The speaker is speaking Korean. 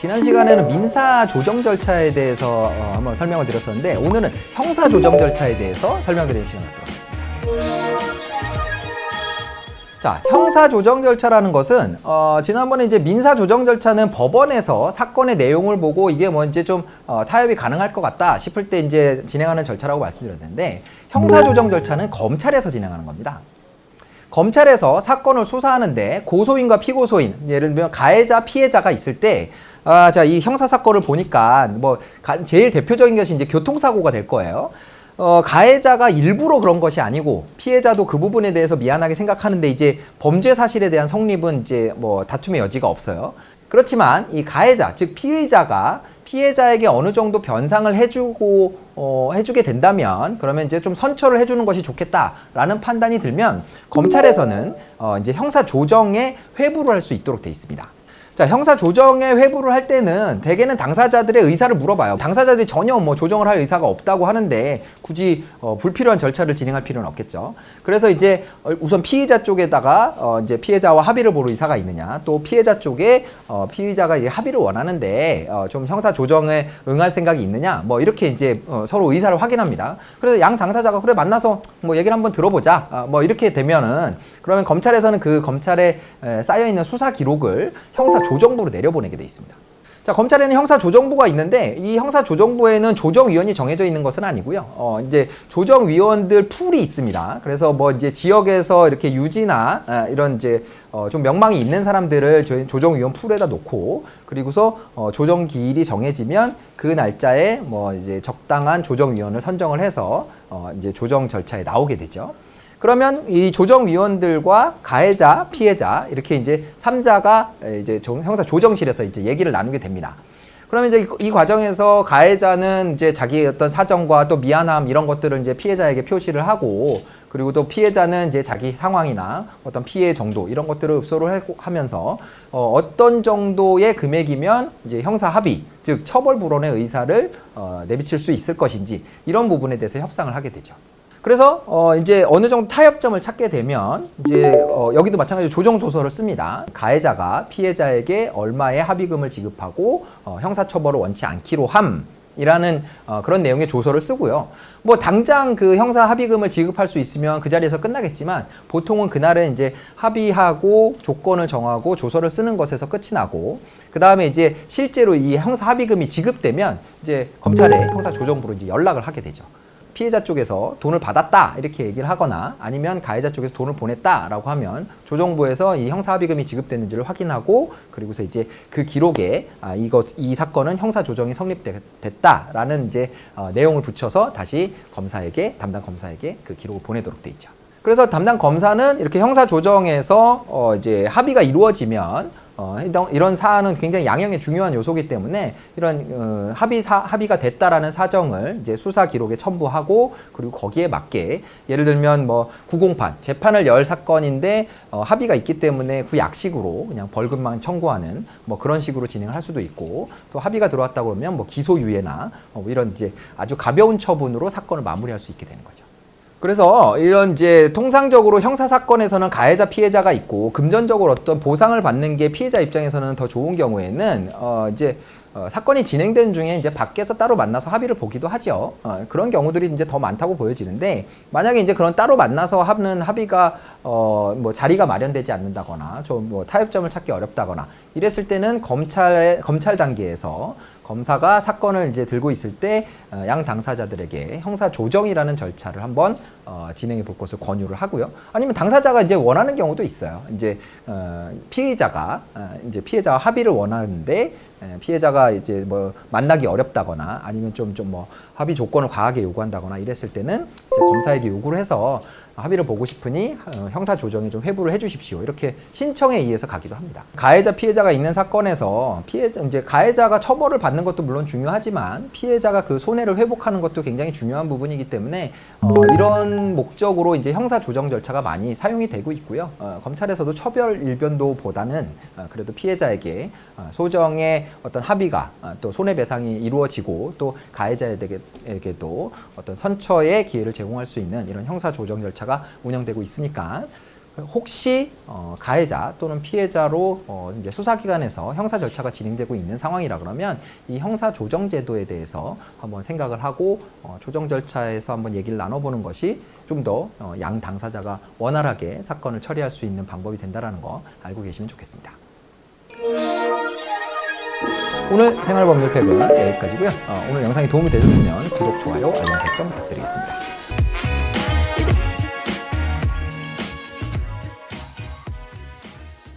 지난 시간에는 민사 조정 절차에 대해서 한번 설명을 드렸었는데 오늘은 형사 조정 절차에 대해서 설명드리는 시간을 갖도록 하겠습니다. 자, 형사 조정 절차라는 것은 지난번에 이제 민사 조정 절차는 법원에서 사건의 내용을 보고 이게 뭐 이제 좀 타협이 가능할 것 같다 싶을 때 이제 진행하는 절차라고 말씀드렸는데 형사 조정 절차는 검찰에서 진행하는 겁니다. 검찰에서 사건을 수사하는데 고소인과 피고소인, 예를 들면 가해자, 피해자가 있을 때, 자, 이 형사사건을 보니까 뭐, 제일 대표적인 것이 이제 교통사고가 될 거예요. 가해자가 일부러 그런 것이 아니고, 피해자도 그 부분에 대해서 미안하게 생각하는데, 이제 범죄 사실에 대한 성립은 이제 뭐 다툼의 여지가 없어요. 그렇지만 이 가해자, 즉 피의자가 피해자에게 어느 정도 변상을 해주게 된다면 그러면 이제 좀 선처를 해주는 것이 좋겠다라는 판단이 들면 검찰에서는 이제 형사 조정에 회부를 할 수 있도록 돼 있습니다. 자, 형사 조정에 회부를 할 때는 대개는 당사자들의 의사를 물어봐요. 당사자들이 전혀 뭐 조정을 할 의사가 없다고 하는데 굳이 불필요한 절차를 진행할 필요는 없겠죠. 그래서 이제 우선 피의자 쪽에다가 이제 피해자와 합의를 볼 의사가 있느냐, 또 피해자 쪽에 피의자가 이제 합의를 원하는데 좀 형사 조정에 응할 생각이 있느냐, 뭐 이렇게 이제 서로 의사를 확인합니다. 그래서 양 당사자가 그래 만나서 뭐 얘기를 한번 들어보자, 뭐 이렇게 되면은 그러면 검찰에서는 그 검찰에 쌓여 있는 수사 기록을 형사 조정부로 내려보내게 돼 있습니다. 자, 검찰에는 형사조정부가 있는데 이 형사조정부에는 조정위원이 정해져 있는 것은 아니고요. 이제 조정위원들 풀이 있습니다. 그래서 뭐 이제 지역에서 이렇게 유지나 이런 이제 좀 명망이 있는 사람들을 조정위원 풀에다 놓고 그리고서 조정 기일이 정해지면 그 날짜에 뭐 이제 적당한 조정위원을 선정을 해서 이제 조정 절차에 나오게 되죠. 그러면 이 조정위원들과 가해자, 피해자 이렇게 이제 3자가 이제 형사 조정실에서 이제 얘기를 나누게 됩니다. 그러면 이제 이 과정에서 가해자는 이제 자기의 어떤 사정과 또 미안함 이런 것들을 이제 피해자에게 표시를 하고 그리고 또 피해자는 이제 자기 상황이나 어떤 피해 정도 이런 것들을 읍소를 하면서 어떤 정도의 금액이면 이제 형사 합의, 즉 처벌 불원의 의사를 내비칠 수 있을 것인지 이런 부분에 대해서 협상을 하게 되죠. 그래서 이제 어느 정도 타협점을 찾게 되면 이제 여기도 마찬가지로 조정 조서를 씁니다. 가해자가 피해자에게 얼마의 합의금을 지급하고 형사처벌을 원치 않기로 함이라는 그런 내용의 조서를 쓰고요. 뭐 당장 그 형사 합의금을 지급할 수 있으면 그 자리에서 끝나겠지만 보통은 그날은 이제 합의하고 조건을 정하고 조서를 쓰는 것에서 끝이 나고 그 다음에 이제 실제로 이 형사 합의금이 지급되면 이제 검찰에 형사조정부로 이제 연락을 하게 되죠. 피해자 쪽에서 돈을 받았다 이렇게 얘기를 하거나 아니면 가해자 쪽에서 돈을 보냈다라고 하면 조정부에서 이 형사합의금이 지급됐는지를 확인하고 그리고서 이제 그 기록에 이 사건은 형사조정이 성립됐다라는 이제 내용을 붙여서 다시 담당 검사에게 그 기록을 보내도록 돼 있죠. 그래서 담당 검사는 이렇게 형사조정에서 이제 합의가 이루어지면 이런 사안은 굉장히 양형의 중요한 요소이기 때문에 이런 합의가 됐다라는 사정을 이제 수사 기록에 첨부하고 그리고 거기에 맞게 예를 들면 뭐 구공판 재판을 열 사건인데 합의가 있기 때문에 그 약식으로 그냥 벌금만 청구하는 뭐 그런 식으로 진행을 할 수도 있고 또 합의가 들어왔다고 그러면 뭐 기소유예나 이런 이제 아주 가벼운 처분으로 사건을 마무리할 수 있게 되는 거죠. 그래서 이런 이제 통상적으로 형사 사건에서는 가해자 피해자가 있고 금전적으로 어떤 보상을 받는 게 피해자 입장에서는 더 좋은 경우에는 이제 사건이 진행된 중에 이제 밖에서 따로 만나서 합의를 보기도 하죠. 그런 경우들이 이제 더 많다고 보여지는데 만약에 이제 그런 따로 만나서 하는 합의가 뭐 자리가 마련되지 않는다거나 좀 뭐 타협점을 찾기 어렵다거나 이랬을 때는 검찰 단계에서 검사가 사건을 이제 들고 있을 때 양 당사자들에게 형사 조정이라는 절차를 한번 진행해 볼 것을 권유를 하고요. 아니면 당사자가 이제 원하는 경우도 있어요. 이제 피해자가 이제 피해자와 합의를 원하는데 피해자가 이제 뭐 만나기 어렵다거나 아니면 좀 뭐 합의 조건을 과하게 요구한다거나 이랬을 때는 이제 검사에게 요구를 해서 합의를 보고 싶으니 형사 조정에 좀 회부를 해주십시오. 이렇게 신청에 의해서 가기도 합니다. 가해자 피해자가 있는 사건에서 이제 가해자가 처벌을 받는 것도 물론 중요하지만 피해자가 그 손해를 회복하는 것도 굉장히 중요한 부분이기 때문에 이런 목적으로 이제 형사 조정 절차가 많이 사용이 되고 있고요. 검찰에서도 처벌 일변도보다는 그래도 피해자에게 소정의 어떤 합의가 또 손해배상이 이루어지고 또 가해자에게도 어떤 선처의 기회를 제공할 수 있는 이런 형사 조정 절차가 운영되고 있으니까 혹시 가해자 또는 피해자로 이제 수사기관에서 형사 절차가 진행되고 있는 상황이라 그러면 이 형사 조정 제도에 대해서 한번 생각을 하고 조정 절차에서 한번 얘기를 나눠보는 것이 좀 더 양 당사자가 원활하게 사건을 처리할 수 있는 방법이 된다는 거 알고 계시면 좋겠습니다. 오늘 생활법률 팩은 여기까지고요. 오늘 영상이 도움이 되셨으면 구독, 좋아요, 알림 설정 부탁드리겠습니다.